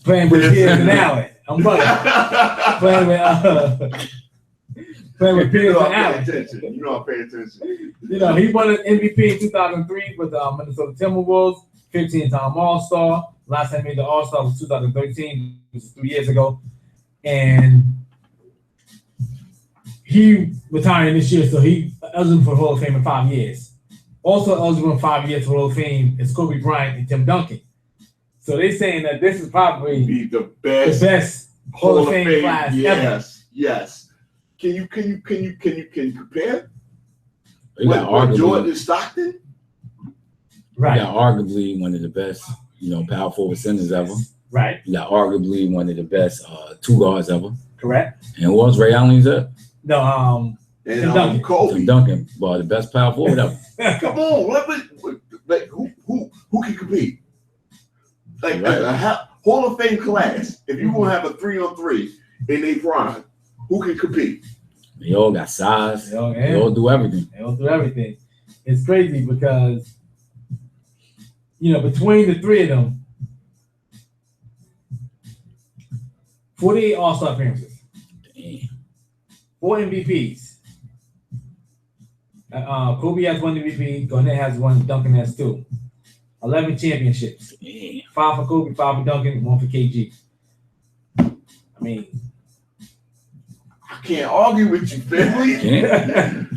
Playing with Piers and Allen. I'm bugging. Playing with Piers and Allen. You know I'm paying attention. You know, he won an MVP in 2003 with the Minnesota Timberwolves, 15-time All-Star. Last time he made the All-Star was 2013, which is 3 years ago. And he retiring this year, so he eligible for Hall of Fame in 5 years. Also eligible in 5 years for Hall of Fame is Kobe Bryant and Tim Duncan. So they're saying that this is probably the best Hall of Fame class ever. Yes. Can you compare? What Jordan and Stockton? Right. You got arguably one of the best, power forward centers ever. Right. You got arguably one of the best two guards ever. Correct. And who else? Ray Allen's up? No, and Tim Duncan. Kobe. Tim Duncan, the best power forward ever. Come on, who can compete? Like a Hall of Fame class. If you're gonna have a 3-on-3 in a prime, who can compete? They all got size. They all do everything. They all do everything. It's crazy because between the three of them, 48 All-Star appearances. Damn. 4 MVPs. Kobe has 1 MVP. Garnett has 1. Duncan has 2. 11 championships. Damn. 5 for Kobe, 5 for Duncan, 1 for KG. I mean, I can't argue with you, family.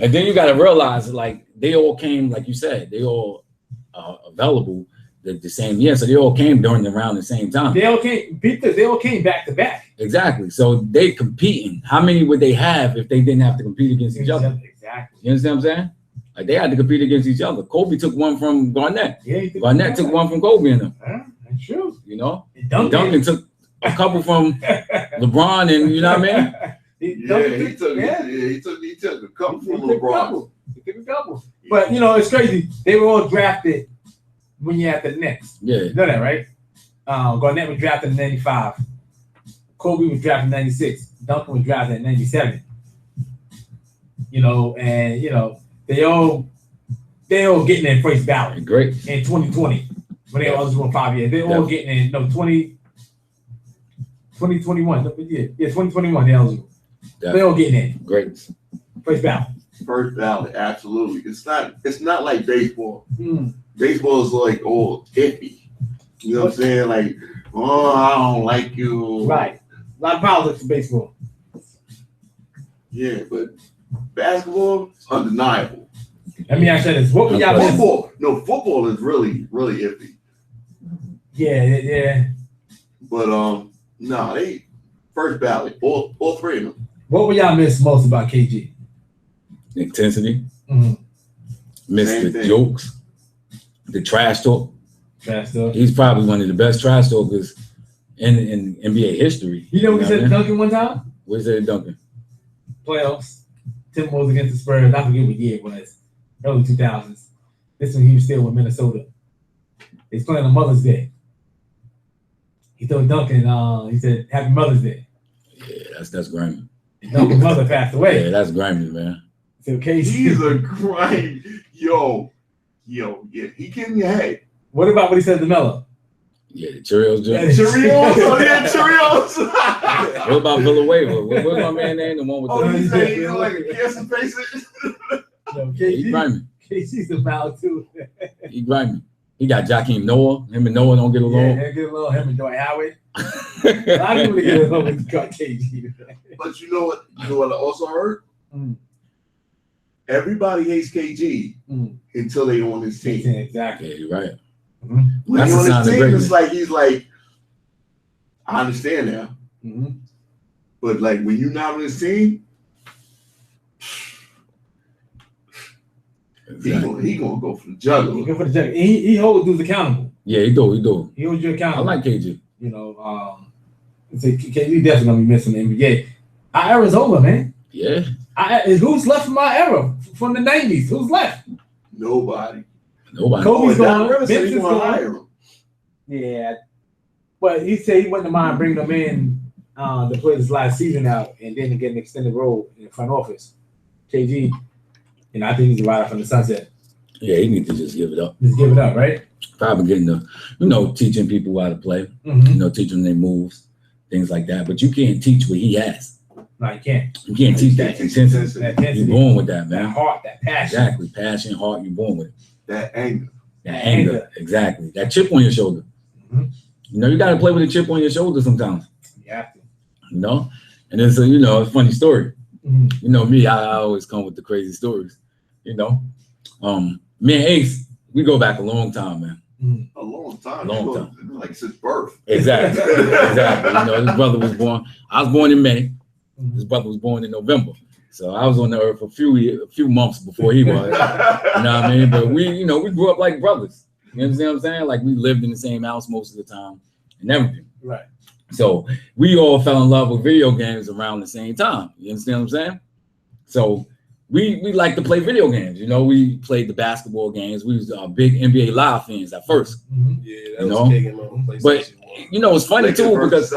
And then you got to realize, they all came, like you said, they all available the same year, so they all came during around the same time. They all came back to back. Exactly. So they competing. How many would they have if they didn't have to compete against each other? Exactly. You understand what I'm saying? Like they had to compete against each other. Kobe took 1 from Garnett. Yeah, Garnett took 1 from Kobe in them. That's true. And Duncan took a couple from LeBron, and you know what I mean? He took a couple from LeBron. He took a couple. But it's crazy. They were all drafted when you're at the Knicks. Yeah. You know that, right? Garnett was drafted in 95. Kobe was drafted in 96. Duncan was drafted in 97. They all getting in first ballot. Great. In 2020. When they all just won 5 years. They're all getting in 2021. Yeah, 2021 they're eligible. They're all getting in. Great. First ballot. First ballot, absolutely. It's not like baseball. Baseball is like iffy. You know what I'm saying? Like, I don't like you. Right. A lot of politics in baseball. Yeah, but basketball, undeniable. Let me ask you this. What would y'all miss? Football is really, really iffy. Yeah. But they first ballot, all 3 of them. What would y'all miss most about KG? Intensity. Miss Same the thing. jokes. The trash talk. He's probably one of the best trash talkers in NBA history. You know what he said to Duncan one time? What he said to Duncan? Playoffs. Timberwolves against the Spurs. I forget what year it was. Early 2000s. This one he was still with Minnesota. They was playing on Mother's Day. He told Duncan, he said, Happy Mother's Day. Yeah, that's grimy. Duncan's mother passed away. Yeah, that's grimy, man. So KG. He's a grimy. Yo, yeah, he getting your head. What about what he said to Melo? Yeah, the Cheerios. Cheerios. What about Villanueva? What's my man name? The one with he said he's like a cancer patient. He grimy. KG's a foul too. He grimy. He got Joakim Noah. Him and Noah don't get along. Yeah, get along. Him and Dwight Howard. A lot of people get along with KG. But you know what? I also heard? Everybody hates KG until they on his team. Exactly. Yeah, you're right. When That's he's on his team, greatness. it's like he's like, I understand now. But like when you're not on his team, Exactly. he gonna go for the juggler. He go for the juggler. He holds dudes accountable. Yeah, he do. He holds you accountable. I like KG. KG definitely gonna be missing the NBA. Our era's over, man. Yeah. Who's left from our era? From the 90s? Who's left? Nobody. Kobe's gone. Vince is Vincent's gone. Yeah. But he said he wouldn't mind bringing them in to play this last season out and then to get an extended role in the front office. KG, I think he's a rider from the sunset. Yeah, he needs to just give it up. Just give it up, right? Probably getting to, teaching people how to play, teaching them their moves, things like that. But you can't teach what he has. No, you can't. You can't teach that intensity. You're born with that, man. That heart, that passion. Exactly. Passion, heart, you're born with it. That anger. That anger. Exactly. That chip on your shoulder. You got to play with a chip on your shoulder sometimes. You have to. And it's a funny story. Me, I always come with the crazy stories. Me and Ace, we go back a long time, man. A long time. Like since birth. Exactly. His brother was born. I was born in May. His brother was born in November. So I was on the earth a few months before he was. You know what I mean? But we grew up like brothers. You understand what I'm saying? Like we lived in the same house most of the time and everything. Right. So we all fell in love with video games around the same time. You understand what I'm saying? So we like to play video games. We played the basketball games. We was big NBA Live fans at first. Yeah, that was big on PlayStation. But it's funny too because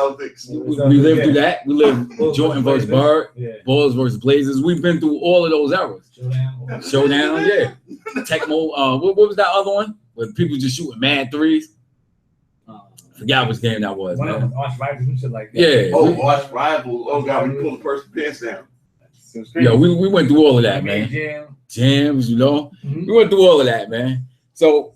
we lived through that. We lived Jordan versus Bird, Bulls versus Blazers. We've been through all of those eras. Showdown, yeah. Tecmo. What was that other one? Where people just shooting mad threes. Forgot which game that was. Man. Arch Rivals and shit like that. Yeah. Arch Rivals. Oh God, we pulled the person's pants down. Yeah, we went through all of that, man. Jams, we went through all of that, man. So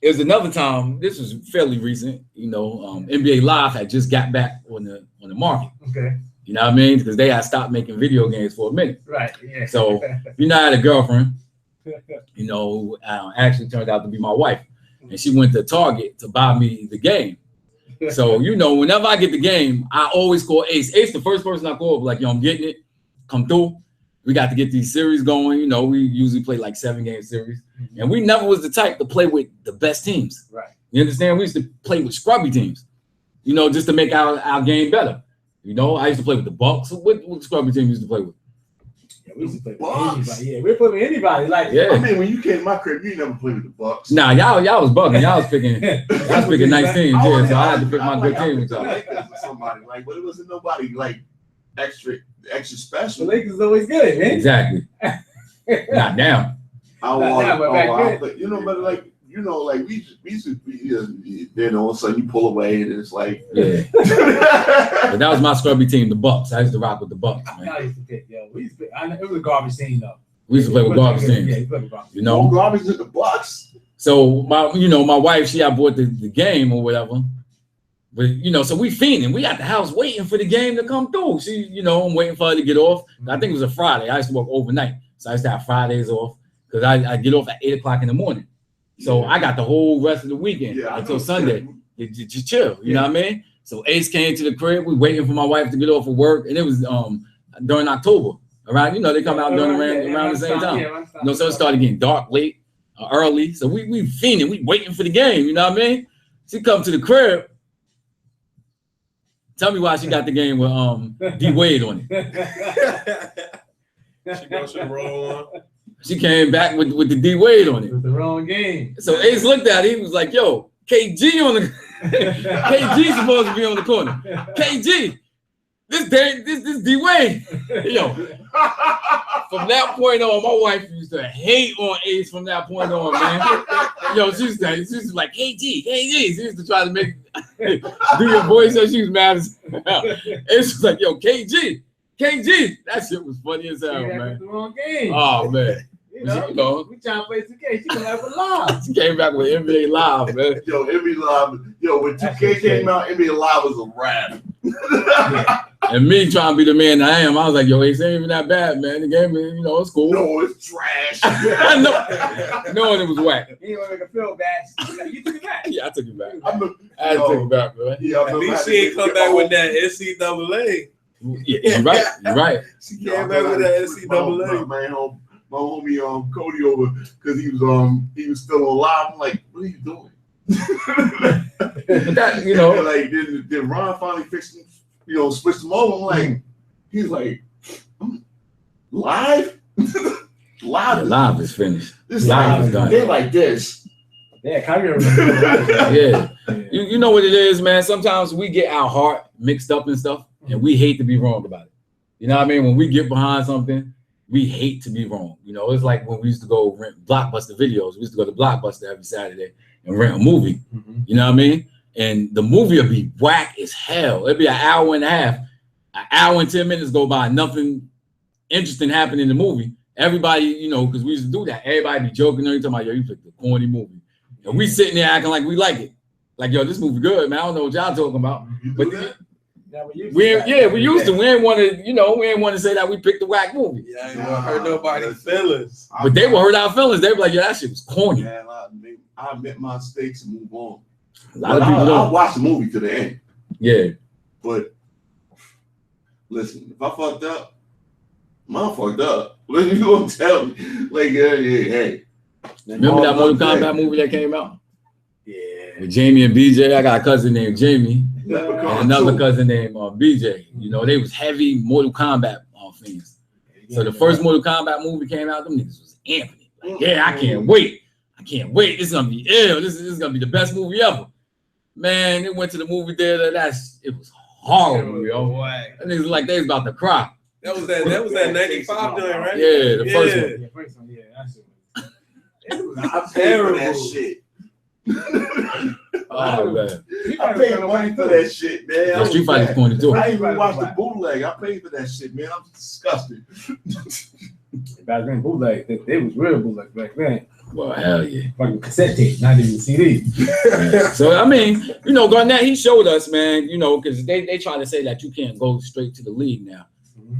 it was another time. This was fairly recent. NBA Live had just got back on the market. Okay. You know what I mean? Because they had stopped making video games for a minute. Right. Yeah. So I had a girlfriend. Who actually turned out to be my wife, and she went to Target to buy me the game. So whenever I get the game, I always call Ace. Ace, the first person I call, like, I'm getting it. Come through. We got to get these series going. We usually play like 7-game series. And we never was the type to play with the best teams. Right. You understand? We used to play with scrubby teams, just to make our game better. I used to play with the Bucks. What scrubby team you used to play with? Yeah, we used to play with anybody. Yeah, we play with anybody. Like, I mean, when you came to my crib, you never played with the Bucks. Nah, y'all was bugging. Y'all was picking nice teams. Yeah, so I had to pick my good team with y'all. Somebody but it wasn't nobody like extra special. The Lakers is always good, man. Exactly. Not now. We used to be, then all of a sudden you pull away and it's like, But that was my scrubby team, the Bucks. I used to rock with the Bucks, man. I used to pick, it was a garbage team though. We used to play with garbage teams. Yeah, garbage. Garbage at the Bucks. So my wife, she had bought the game or whatever. But so we fiending. We at the house waiting for the game to come through. She, I'm waiting for her to get off. I think it was a Friday. I used to work overnight, so I used to have Fridays off because I get off at 8:00 in the morning. So I got the whole rest of the weekend until Sunday. Just chill, you know what I mean? So Ace came to the crib. We waiting for my wife to get off of work, and it was during October. Around, they come out around the same time. So it started getting dark late, early. So we fiending. We waiting for the game. You know what I mean? She come to the crib. Tell me why she got the game with D Wade on it. She goes to the wrong one. She came back with the D Wade on it. With the wrong game. So Ace looked at it. He was like, "Yo, KG on the KG supposed to be on the corner. KG, this D Wade." Yo, from that point on, my wife used to hate on Ace. From that point on, man. Yo, she used to like KG. She used to try to make do your voice so she was mad as hell. Ace was like, "Yo, KG. That shit was funny as hell, man." The wrong game. Oh man. We trying to play 2K. She came back with Live. She came back with NBA Live, man. NBA Live. When 2K came out, NBA Live was a rap. And me trying to be the man I am, I was like, "Yo, it ain't even that bad, man. The game, it's cool." No, it's trash. No, it was whack. You didn't want to make her feel bad. You took it back. Yeah, I took it back. I had to take it back, man. Yeah, at least she ain't come back with that NCAA. Yeah, you're right. She came back with that NCAA. My homie Cody over because he was still on Live. I'm like, "What are you doing?" But that, like then Ron finally fixed him, switched him over. I'm like, he's like, live? Live is finished. This Live is done. They're like this. Yeah, Kyrie. Yeah. You know what it is, man. Sometimes we get our heart mixed up and stuff, and we hate to be wrong about it. You know what I mean? When we get behind something, we hate to be wrong. It's like when we used to go rent Blockbuster videos. We used to go to Blockbuster every Saturday, and rent a movie. Mhm. You know what I mean? And the movie will be whack as hell. It'll be an hour and a half. An hour and 10 minutes go by, nothing interesting happened in the movie. Everybody, you know, because we used to do that. Everybody be joking. You talking about, yo, you picked a corny movie. And we sitting there acting like we like it. Like, yo, this movie good, man. I don't know what y'all talking about. But we used to. We ain't want to, you know, we ain't want to say that we picked the whack movie. Yeah, I ain't gonna hurt nobody's feelings. But they will hurt our feelings. They be like, yo, that shit was corny. Man, I admit my mistakes and move on. A lot of people I'll don't. watch the movie to the end. Yeah. But listen, if I fucked up, I fucked up. You gonna tell me, like, hey. Remember that Mortal Kombat movie that came out? Yeah. With Jamie and BJ. I got a cousin named Jamie Leprechaun and another 2. cousin named BJ. You know, they was heavy Mortal Kombat fans. So the first Mortal Kombat movie came out, them niggas was amping it. Like, yeah, I can't wait. I can't wait. This is gonna be ill. This is gonna be the best movie ever. Man, it went to the movie theater. It was horrible, yo. And niggas like they was about to cry. That was that 95 joint, right? Yeah, the first one. Yeah, first one. Yeah, that's it. I paid for that shit. Oh man. I paid money for that shit, man. Yeah, Street Fighter's corny too. I even watched the bootleg. I paid for that shit, man. I'm disgusted. Back then, bootleg. They was real bootleg back then. Well, hell yeah. Fucking cassette tape, not even CD. So I mean, you know, Garnett, he showed us, man, you know, because they try to say that you can't go straight to the league now.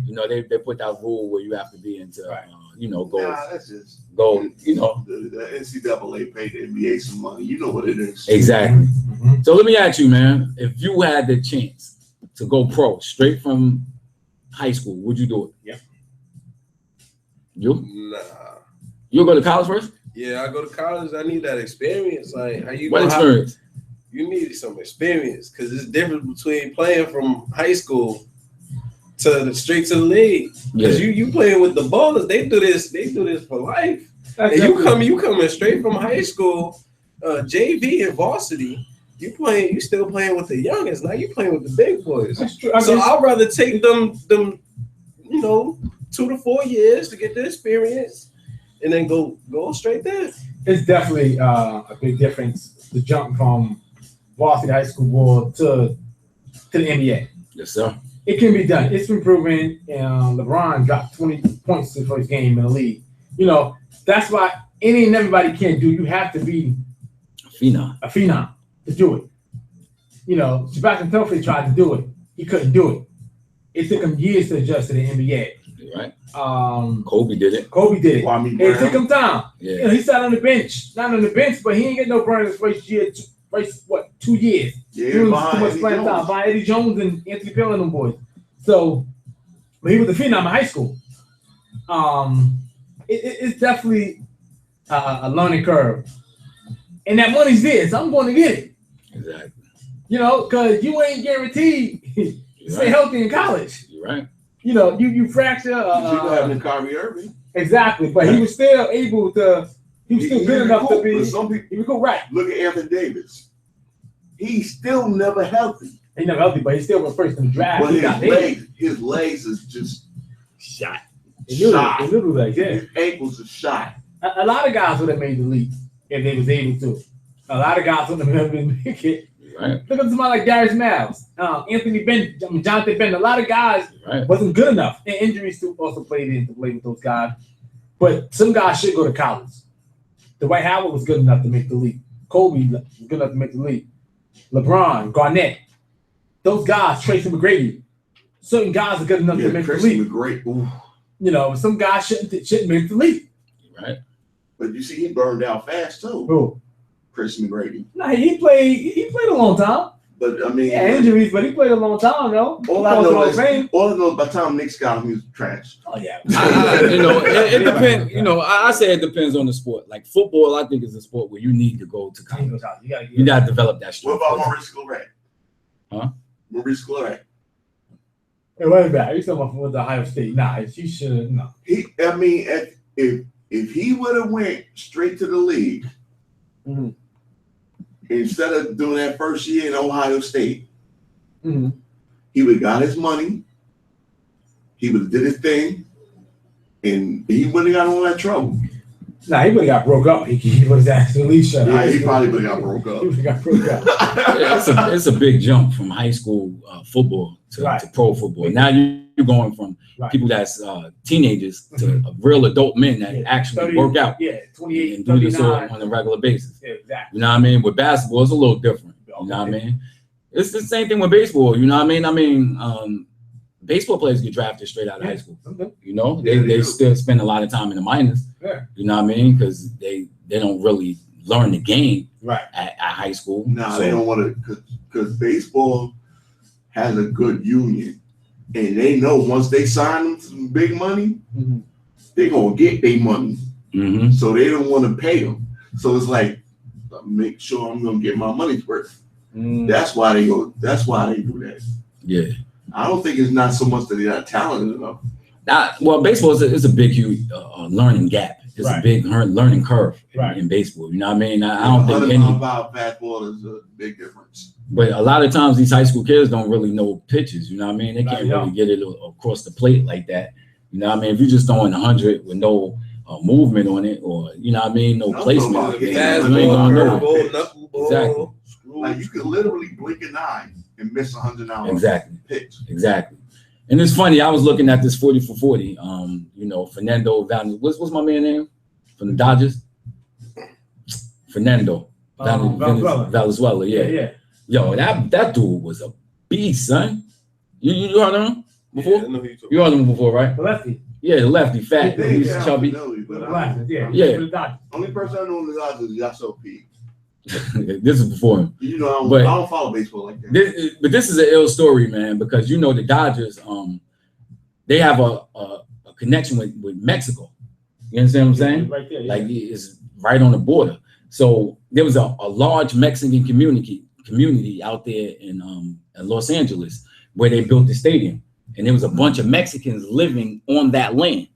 You know, they put that rule where you have to be into, you know, go, that's just you know. The NCAA paid the NBA some money. You know what it is. Exactly. Mm-hmm. So let me ask you, man, if you had the chance to go pro straight from high school, would you do it? Yep. You? Nah. You'll go to college first? Yeah, I go to college. I need that experience. Like, how you? What experience? You need some experience because it's different between playing from high school to straight to the league. Because you playing with the ballers, they do this for life. And you coming straight from high school, JV and varsity. You still playing with the youngest. Now you playing with the big boys. That's true. So I'd rather take them, you know, 2 to 4 years to get the experience, and then go straight there. It's definitely a big difference to jump from varsity high school ball to the NBA. Yes, sir. It can be done. It's been proven. LeBron dropped 20 points in the first game in the league. You know, that's why any and everybody can't do. You have to be a phenom to do it. You know, Sebastian Telfair tried to do it. He couldn't do it. It took him years to adjust to the NBA. Right. Kobe did it. It took him time. Yeah. You know, he sat on the bench. Not on the bench, but he ain't get no burn his first 2 years. Yeah, He was too much playing time by Eddie Jones and Anthony Bell and them boys. So, but he was a phenom in high school. It's definitely a learning curve. And that money's there, so I'm going to get it. Exactly. You know, because you ain't guaranteed to stay healthy in college. You're right. You know, you fracture. You having Kyrie Irving. Exactly, but he was still able to. He was still good enough to be. Some people, he was good, right? Look at Anthony Davis. He's still never healthy. He's never healthy, but he still went first in the draft. But his legs is just shot. His little legs, yeah. His ankles are shot. A lot of guys would have made the league if they was able to. A lot of guys would have been make it. Right. Look at somebody like Darius Miles, Anthony Ben, Jonathan Ben. A lot of guys wasn't good enough, and injuries also played into play with those guys. But some guys should go to college. Dwight Howard was good enough to make the league. Kobe was good enough to make the league. LeBron, Garnett, those guys, Tracy McGrady. Certain guys are good enough to make the league. You know, some guys shouldn't make the league. Right. But you see, he burned out fast too. Who? Chris McGrady. Nah, he played a long time. But I mean, injuries, but he played a long time though. All I know is by the time Knicks got him, he was trash. Oh yeah. You know, it depends. You know, I say it depends on the sport. Like football, I think is a sport where you need to go to college. You got to develop that strength. What about Maurice Claret? Huh? Maurice Claret. Hey, wait a minute. You talking about with Ohio State? Nah, she should no. I mean, if he would have went straight to the league. Mm-hmm. Instead of doing that first year in Ohio State, mm-hmm. he would have got his money, he would have did his thing, and he wouldn't have got all that trouble. Nah, he would have got broke up. He would have actually shut. Yeah, he probably would have got broke up. He would have got broke up. Yeah, it's a big jump from high school football to pro football. Now you're going from people that's teenagers to real adult men that actually work out. Yeah, 28, and do this 39. on a regular basis. Yeah, exactly. You know what I mean? With basketball, it's a little different. You know what I mean? It's the same thing with baseball. You know what I mean? Baseball players get drafted straight out of high school. Okay. You know, they still spend a lot of time in the minors. Yeah. You know what I mean? Because they don't really learn the game right at high school. No, they don't want to, because baseball has a good union, and they know once they sign them to some big money, they're gonna get their money. Mm-hmm. So they don't want to pay them. So it's like, make sure I'm gonna get my money's worth. That's why they go. That's why they do that. Yeah. I don't think it's not so much that they're not talented enough. Well, baseball is a big, huge learning gap. It's a big learning curve in baseball. You know what I mean? I don't think any fastball is a big difference. But a lot of times these high school kids don't really know pitches. You know what I mean? They can't really get it across the plate like that. You know what I mean? If you're just throwing 100 with no movement on it, or you know what I mean, no placement, you ain't gonna know it. Exactly. Like you could literally blink an eye and miss 100 pitch. Exactly. And it's funny, I was looking at this 40 for 40. You know, Fernando Valenzuela. What's my man's name from the Dodgers? Fernando Valenzuela. Yeah. Yo, that dude was a beast, son. You heard of him before? Yeah, you heard of him before, right? The lefty. Yeah, the lefty, fat, he's chubby. Yeah. Only person I know in the Dodgers is Yasiel P. This is before him. You know, I don't follow baseball like that. But this is an ill story, man, because you know the Dodgers, they have a connection with Mexico. You understand what I'm saying? Right there, like it's right on the border. So there was a large Mexican community out there in Los Angeles where they built the stadium, and there was a bunch of Mexicans living on that land.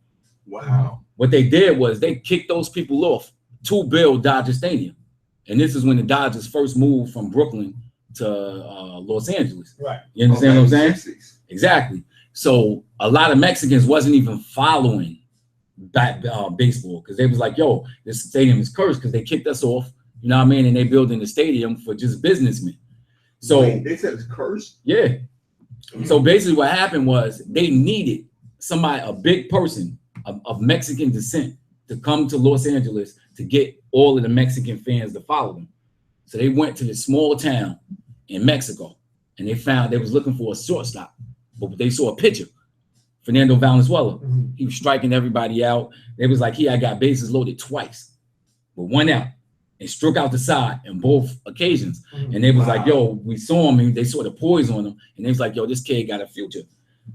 Wow. What they did was they kicked those people off to build Dodger Stadium. And this is when the Dodgers first moved from Brooklyn to Los Angeles. Right. You understand what I'm saying? 60s. Exactly. So a lot of Mexicans wasn't even following baseball because they was like, yo, this stadium is cursed because they kicked us off. You know what I mean? And they building the stadium for just businessmen. So they said it's cursed? Yeah. So basically what happened was they needed somebody, a big person of Mexican descent to come to Los Angeles to get all of the Mexican fans to follow them. So they went to this small town in Mexico and they was looking for a shortstop, but they saw a pitcher, Fernando Valenzuela. He was striking everybody out. They was like, I got bases loaded twice, but one out, and struck out the side on both occasions. And they was like, yo, we saw him and they saw the poise on him. And they was like, yo, this kid got a future.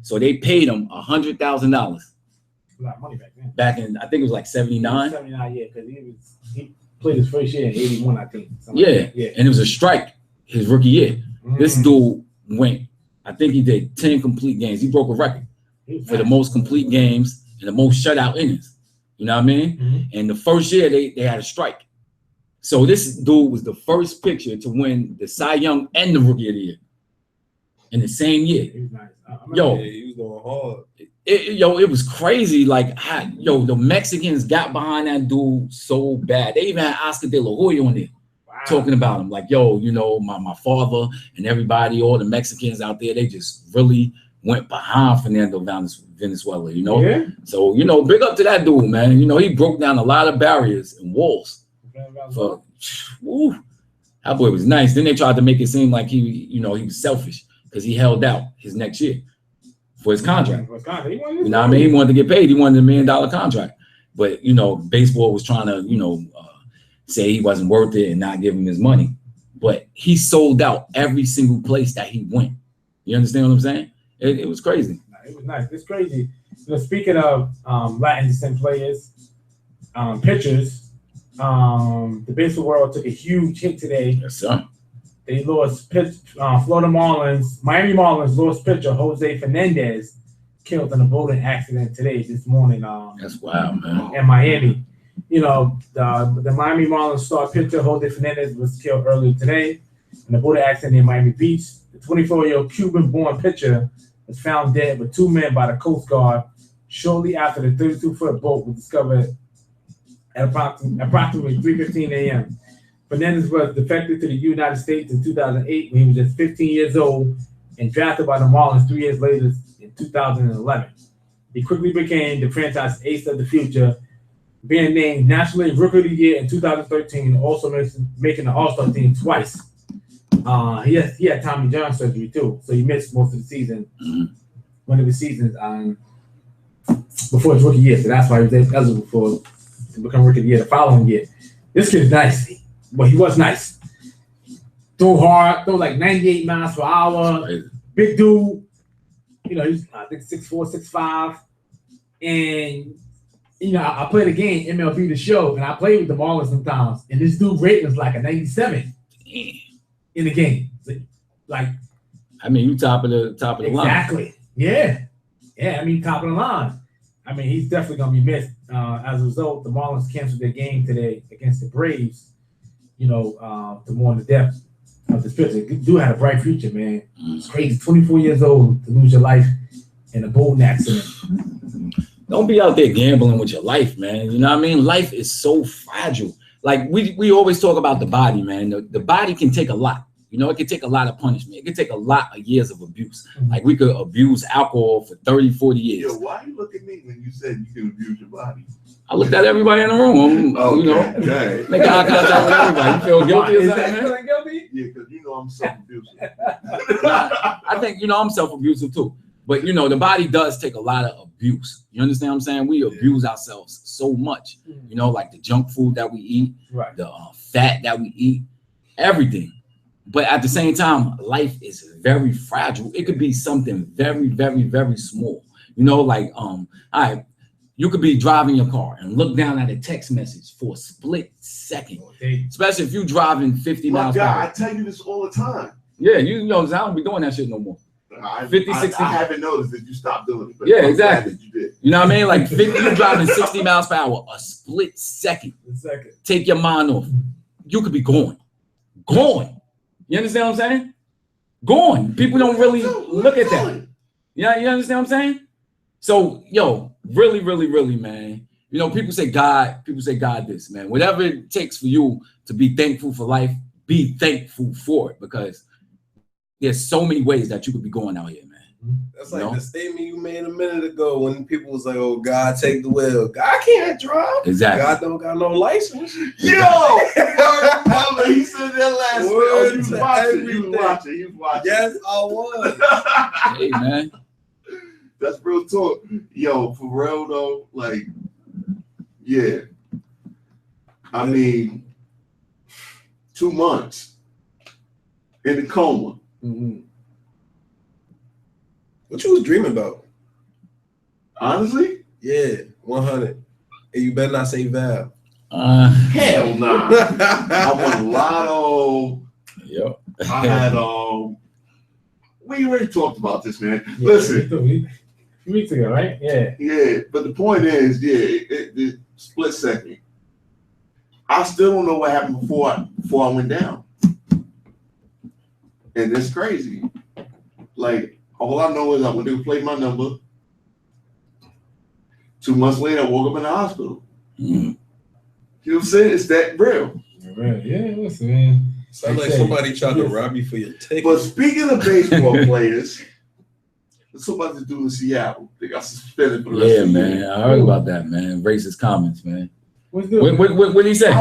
So they paid him $100,000. A lot of money back then. Back in, I think it was like 79. 79, yeah, because he played his first year in 81, I think. Yeah, and it was a strike his rookie year. This dude went, I think he did 10 complete games. He broke a record for the most complete games and the most shutout innings. You know what I mean? And the first year they had a strike. So this dude was the first pitcher to win the Cy Young and the Rookie of the Year in the same year. He was nice. He was going hard. It was crazy. Like, the Mexicans got behind that dude so bad. They even had Oscar De La Hoya on there talking about him. Like, yo, you know, my father and everybody, all the Mexicans out there, they just really went behind Fernando Valenzuela, you know? Yeah. So, you know, big up to that dude, man. You know, he broke down a lot of barriers and walls. So, that boy was nice. Then they tried to make it seem like he was selfish because he held out his next year for his contract. You know what I mean? He wanted to get paid. He wanted $1 million contract. But, you know, baseball was trying to, say he wasn't worth it and not give him his money. But he sold out every single place that he went. You understand what I'm saying? It was crazy. It was nice. It's crazy. Speaking of Latin descent players, pitchers, the baseball world took a huge hit today. Yes, sir. They lost Miami Marlins lost pitcher Jose Fernandez, killed in a boating accident this morning. That's wild, man. In Miami. You know, the Miami Marlins star pitcher Jose Fernandez was killed earlier today in a boating accident in Miami Beach. The 24-year-old Cuban-born pitcher was found dead with 2 men by the Coast Guard shortly after the 32-foot boat was discovered at approximately 3:15 a.m. Fernandez was defected to the United States in 2008 when he was just 15 years old and drafted by the Marlins 3 years later in 2011. He quickly became the franchise ace of the future, being named National League Rookie of the Year in 2013 and also making the All-Star team twice. He had Tommy John surgery too, so he missed most of the season, one of the seasons before his rookie year. So that's why he was eligible to become Rookie of the Year the following year. This kid's nice. Well, he was nice. Throw hard, throw like 98 miles per hour. Big dude. You know, he's I think 6'4", 6'5". And you know, I played a game, MLB The Show, and I played with the Marlins sometimes. And this dude rating was like a 97 in the game. Like, I mean, you top of the line. Exactly. Yeah. I mean, top of the line. I mean, he's definitely gonna be missed. As a result, the Marlins canceled their game today against the Braves. You know, to mourn the death of this pitcher. Dude had a bright future, man. It's crazy. 24 years old to lose your life in a boating accident. Don't be out there gambling with your life, man. You know what I mean? Life is so fragile. Like we always talk about the body, man. The body can take a lot. You know, it can take a lot of punishment. It can take a lot of years of abuse. Like we could abuse alcohol for 30, 40 years. Yo, why you look at me when you said you can abuse your body? I looked at everybody in the room. You know, make eye contact with everybody. You feel guilty or something, man? Feeling guilty? Yeah, because you know I'm self-abusive. I think, you know, I'm self-abusive too. But, you know, the body does take a lot of abuse. You understand what I'm saying? We abuse ourselves so much. You know, like the junk food that we eat, the fat that we eat, everything. But at the same time, life is very fragile. It could be something very, very, very small. You know, like, all right, you could be driving your car and look down at a text message for a split second, especially if you're driving 50 miles per hour. I tell you this all the time. Yeah, you know, I don't be doing that shit no more. 50, 60. I haven't noticed that you stopped doing it. But yeah, exactly. You did. You know what I mean? Like 50, you're driving 60 miles per hour, a split second. Take your mind off. You could be gone. You understand what I'm saying? Gone. People don't really look at that. Yeah, you understand what I'm saying? So, yo, really, really, really, man. You know, people say God this, man. Whatever it takes for you to be thankful for life, be thankful for it, because there's so many ways that you could be going out here, man. That's like the statement you made a minute ago when people was like, "Oh, God, take the wheel." God can't drive. Exactly. God don't got no license. Yo, he said that last week. You was watching. Yes, I was. Hey, man. That's real talk. Yo, for real though, like, yeah. I mean, 2 months in a coma. What you was dreaming about? Honestly? Yeah, 100. And you better not say Val. Hell nah. I won lotto. Yep. I had we already talked about this, man. Yeah, listen. Weeks ago, right? Yeah. Yeah, but the point is, it split second. I still don't know what happened before I went down. And it's crazy. Like, all I know is I went to play my number. 2 months later, I woke up in the hospital. You know what I'm saying? It's that real. Yeah, listen, man. Sounds like somebody tried to rob you for your ticket. But speaking of baseball players, somebody to do in Seattle. They got suspended for the rest of the year. Man. I heard about that, man. Racist comments, man. What did he say?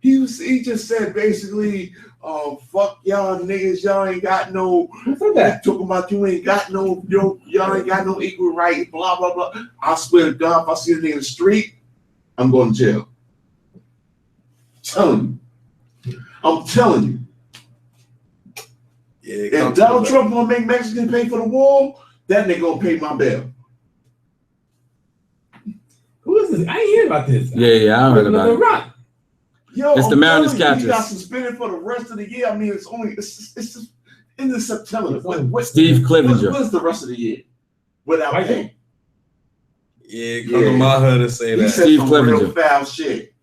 He just said basically, fuck y'all niggas, y'all ain't got no. Who said that? Talking about you ain't got no, y'all ain't got no equal rights, blah blah blah. I swear to God, if I see a nigga in the street, I'm going to jail. I'm telling you. Yeah, if Donald Trump gonna make Mexicans pay for the wall, that nigga gonna pay my bill. Who is this? I ain't hear about this. Yeah, I heard about it. Rock. Yo, it's the Mariners catchers. He got suspended for the rest of the year. I mean, it's just into September. Steve Clevenger. What's the rest of the year without pay? Yeah, come to my hood and say that. He said some real foul shit.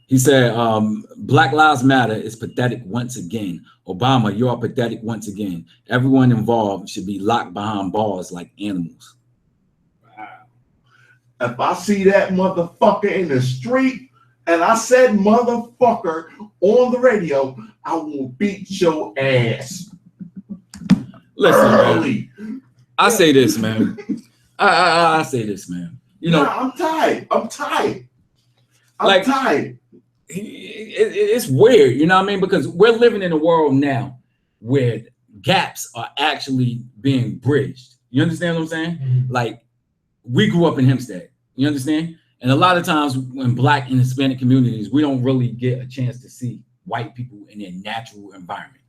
He said, Black Lives Matter is pathetic once again. Obama, you are pathetic once again. Everyone involved should be locked behind bars like animals. Wow. if I see that motherfucker in the street and I said motherfucker on the radio, I will beat your ass. Listen, early. man, I say this, man. I say this, man. You know, I'm tired. I'm tired. It's weird, you know what I mean? Because we're living in a world now where gaps are actually being bridged. You understand what I'm saying? Mm-hmm. Like, we grew up in Hempstead. You understand? And a lot of times when Black and Hispanic communities, we don't really get a chance to see white people in their natural environment.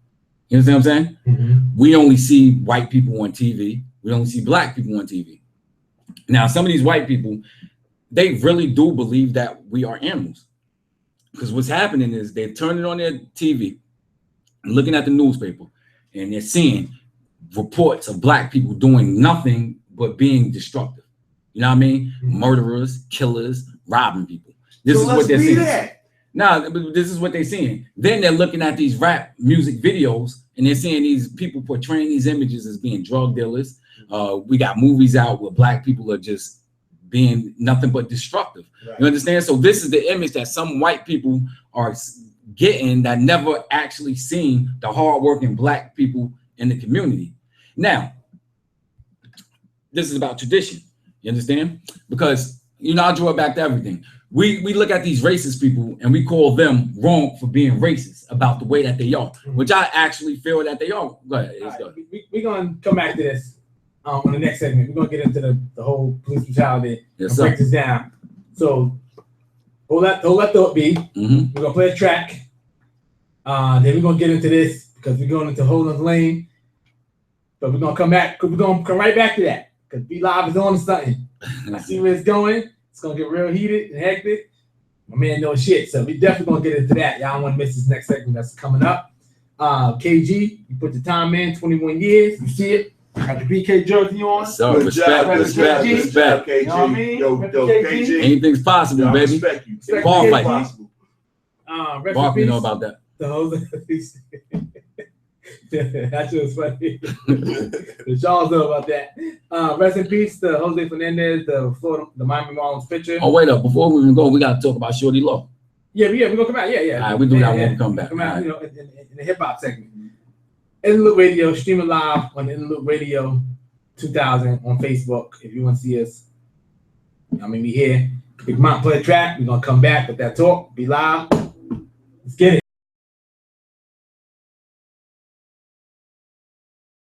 You understand what I'm saying? Mm-hmm. We only see white people on TV. We only see Black people on TV. Now, some of these white people, they really do believe that we are animals. Because what's happening is they're turning on their TV and looking at the newspaper, and they're seeing reports of Black people doing nothing but being destructive. You know what I mean? Mm-hmm. Murderers, killers, robbing people. This So is what they're seeing. That. Now, this is what they're seeing. Then they're looking at these rap music videos, and they're seeing these people portraying these images as being drug dealers. We got movies out where Black people are just being nothing but destructive. Right. You understand? So this is the image that some white people are getting that never actually seen the hardworking Black people in the community. Now, this is about tradition. You understand? Because, you know, I draw it back to everything. We look at these racist people and we call them wrong for being racist about the way that they are, which I actually feel that they are. Go ahead. Right. We're going to come back to this on the next segment. We're going to get into the whole police brutality and break this down. So hold that thought be. Mm-hmm. We're going to play a track. Then we're going to get into this because we're going into a whole other lane. But we're going to come back. We're going to come right back to that because Be Live is on something. I see where it's going. It's going to get real heated and hectic. My man knows shit. So we definitely going to get into that. Y'all don't want to miss this next segment that's coming up. KG, you put the time in, 21 years. You see it. Got the BK jersey on. So respect. KG. You know what I mean? Yo, KG. Anything's possible, baby. Respect you. Ball fight. Bob, you know about that. The Jose. That shit was funny. The Charles know about that. Rest in peace to Jose Fernandez, the Miami Marlins pitcher. Oh, wait up. Before we even go, we got to talk about Shorty Low. Yeah, we're going to come out. Yeah. All right, we do that when we come back. Come out, you know, in the hip-hop segment. In the Loop Radio, streaming live on In the Loop Radio 2000 on Facebook. If you want to see us, I mean, we here. We come out, play a track. We're going to come back with that talk. Be live. Let's get it.